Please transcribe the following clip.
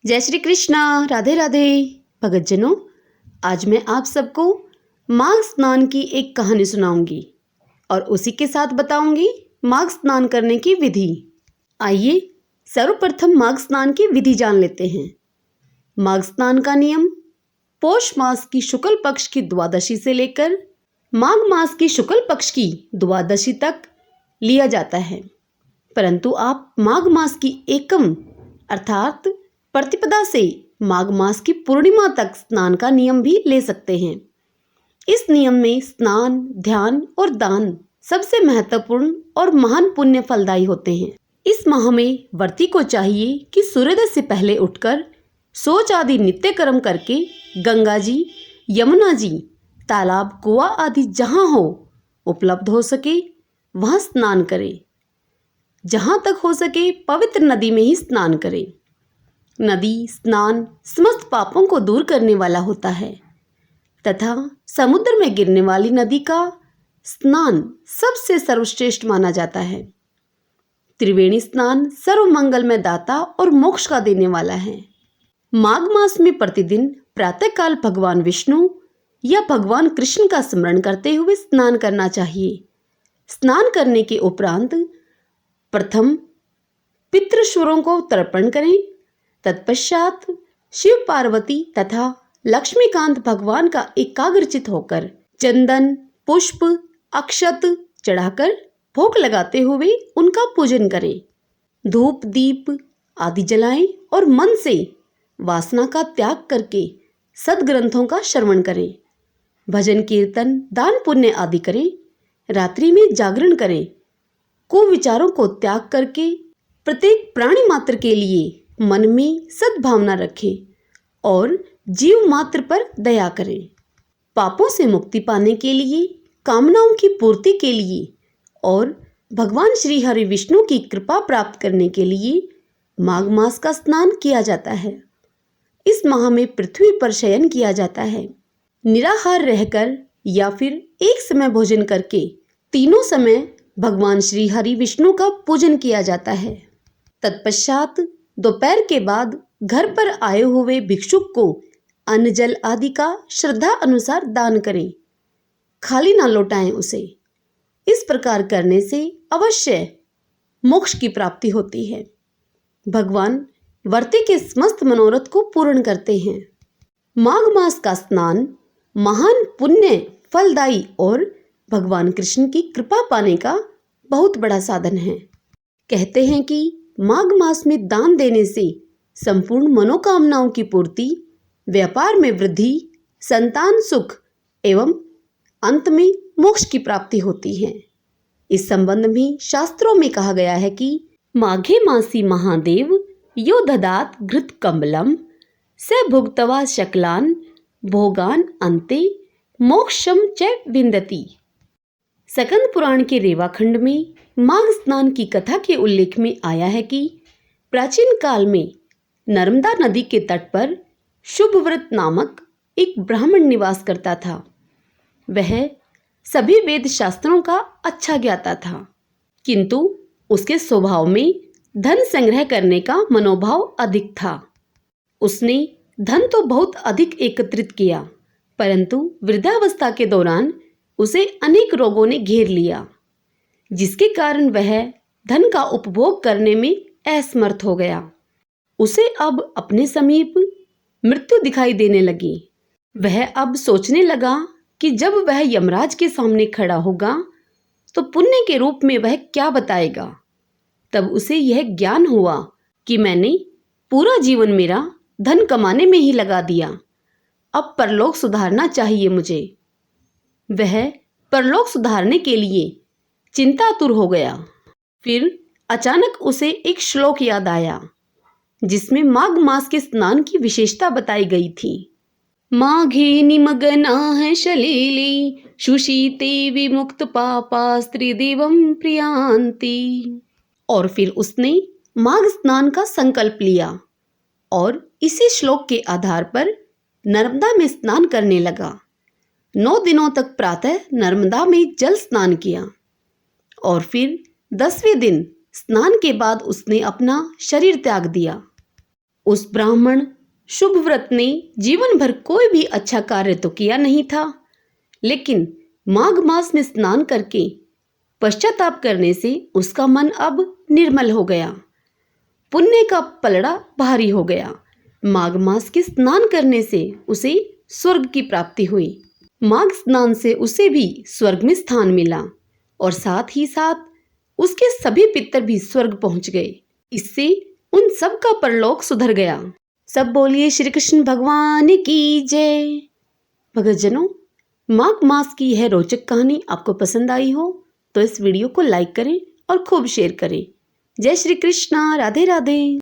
जय श्री कृष्णा। राधे राधे भगतजनों, आज मैं आप सबको माघ स्नान की एक कहानी सुनाऊंगी और उसी के साथ बताऊंगी माघ स्नान करने की विधि। आइए सर्वप्रथम माघ स्नान की विधि जान लेते हैं। माघ स्नान का नियम पौष मास की शुक्ल पक्ष की द्वादशी से लेकर माघ मास की शुक्ल पक्ष की द्वादशी तक लिया जाता है, परंतु आप माघ मास की एकम अर्थात प्रतिपदा से माघ मास की पूर्णिमा तक स्नान का नियम भी ले सकते हैं। इस नियम में स्नान, ध्यान और दान सबसे महत्वपूर्ण और महान पुण्य फलदायी होते हैं। इस माह में व्रती को चाहिए कि सूर्योदय से पहले उठकर शौच आदि नित्य कर्म करके गंगा जी, यमुना जी, तालाब, कुआं आदि जहाँ हो उपलब्ध हो सके वहाँ स्नान करें। जहाँ तक हो सके पवित्र नदी में ही स्नान करें। नदी स्नान समस्त पापों को दूर करने वाला होता है तथा समुद्र में गिरने वाली नदी का स्नान सबसे सर्वश्रेष्ठ माना जाता है। त्रिवेणी स्नान सर्वमंगल में दाता और मोक्ष का देने वाला है। माघ मास में प्रतिदिन प्रातःकाल भगवान विष्णु या भगवान कृष्ण का स्मरण करते हुए स्नान करना चाहिए। स्नान करने के उपरांत प्रथम पितृश्वरों को तर्पण करें। तत्पश्चात शिव पार्वती तथा लक्ष्मीकांत भगवान का एकाग्रचित होकर चंदन, पुष्प, अक्षत चढ़ाकर भोग लगाते हुए उनका पूजन करें। धूप दीप आदि जलाएं और मन से वासना का त्याग करके सद्ग्रंथों का श्रवण करें। भजन कीर्तन, दान पुण्य आदि करें। रात्रि में जागरण करें। कुविचारों को त्याग करके प्रत्येक प्राणी मात्र के लिए मन में सद्भावना रखें और जीव मात्र पर दया करें। पापों से मुक्ति पाने के लिए, कामनाओं की पूर्ति के लिए और भगवान श्री हरि विष्णु की कृपा प्राप्त करने के लिए माघ मास का स्नान किया जाता है। इस माह में पृथ्वी पर शयन किया जाता है। निराहार रहकर या फिर एक समय भोजन करके तीनों समय भगवान श्री हरि विष्णु का पूजन किया जाता है। तत्पश्चात दोपहर के बाद घर पर आए हुए भिक्षुक को अन्न जल आदि का श्रद्धा अनुसार दान करें। खाली ना लौटाएं उसे। इस प्रकार करने से अवश्य मोक्ष की प्राप्ति होती है। भगवान व्रती के समस्त मनोरथ को पूर्ण करते हैं। माघ मास का स्नान महान पुण्य फलदायी और भगवान कृष्ण की कृपा पाने का बहुत बड़ा साधन है। कहते हैं कि माघ मास में दान देने से संपूर्ण मनोकामनाओं की पूर्ति, व्यापार में वृद्धि, संतान सुख एवं अंत में मोक्ष की प्राप्ति होती है। इस संबंध में शास्त्रों में कहा गया है कि माघे मासी महादेव यो ददात घृत कम्बलम स भुक्त्वा शकलान भोगान अन्ते मोक्षम च विन्दति। सकंद पुराण के रेवाखंड में माघ स्नान की कथा के उल्लेख में आया है कि प्राचीन काल में नर्मदा नदी के तट पर शुभव्रत नामक एक ब्राह्मण निवास करता था। वह सभी वेद शास्त्रों का अच्छा ज्ञाता था, किंतु उसके स्वभाव में धन संग्रह करने का मनोभाव अधिक था। उसने धन तो बहुत अधिक एकत्रित किया, परंतु वृद्धावस्था के दौरान उसे अनेक रोगों ने घेर लिया, जिसके कारण वह धन का उपभोग करने में असमर्थ हो गया। उसे अब अपने समीप मृत्यु दिखाई देने लगी। वह अब सोचने लगा कि जब वह यमराज के सामने खड़ा होगा तो पुण्य के रूप में वह क्या बताएगा। तब उसे यह ज्ञान हुआ कि मैंने पूरा जीवन मेरा धन कमाने में ही लगा दिया, अब परलोक सुधारना चाहिए मुझे। वह परलोक सुधारने के लिए चिंतातुर हो गया। फिर अचानक उसे एक श्लोक याद आया जिसमें माघ मास के स्नान की विशेषता बताई गई थी। माघे निमग्नाः सलिले शुशीते विमुक्त पापा स्त्रीदेवं प्रियांति। और फिर उसने माघ स्नान का संकल्प लिया और इसी श्लोक के आधार पर नर्मदा में स्नान करने लगा। 9 दिनों तक प्रातः नर्मदा में जल स्नान किया और फिर 10वें दिन स्नान के बाद उसने अपना शरीर त्याग दिया। उस ब्राह्मण शुभ व्रत ने जीवन भर कोई भी अच्छा कार्य तो किया नहीं था, लेकिन माघ मास में स्नान करके पश्चाताप करने से उसका मन अब निर्मल हो गया। पुण्य का पलड़ा भारी हो गया। माघ मास के स्नान करने से उसे स्वर्ग की प्राप्ति हुई। माघ स्नान से उसे भी स्वर्ग में स्थान मिला और साथ ही साथ उसके सभी पितर भी स्वर्ग पहुंच गए। इससे उन सब का परलोक सुधर गया। सब बोलिए श्री कृष्ण भगवान की जय। भक्तजनों, माघ मास की यह रोचक कहानी आपको पसंद आई हो तो इस वीडियो को लाइक करें और खूब शेयर करें। जय श्री कृष्णा। राधे राधे।